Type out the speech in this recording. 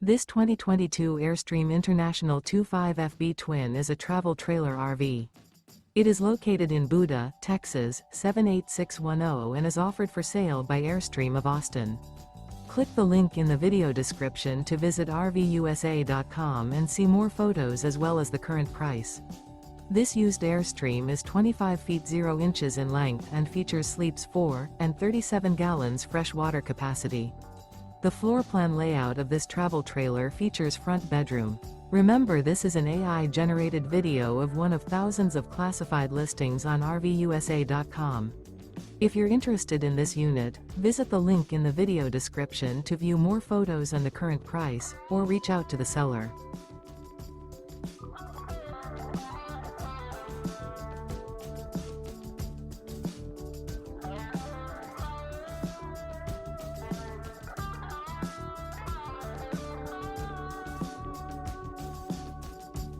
This 2022 Airstream International 25FB Twin is a travel trailer RV. It is located in Buda, Texas, 78610 and is offered for sale by Airstream of Austin. Click the link in the video description to visit RVUSA.com and see more photos as well as the current price. This used Airstream is 25 feet 0 inches in length and features sleeps 4 and 37 gallons fresh water capacity. The floor plan layout of this travel trailer features front bedroom. Remember, this is an AI-generated video of one of thousands of classified listings on RVUSA.com. If you're interested in this unit, visit the link in the video description to view more photos and the current price, or reach out to the seller.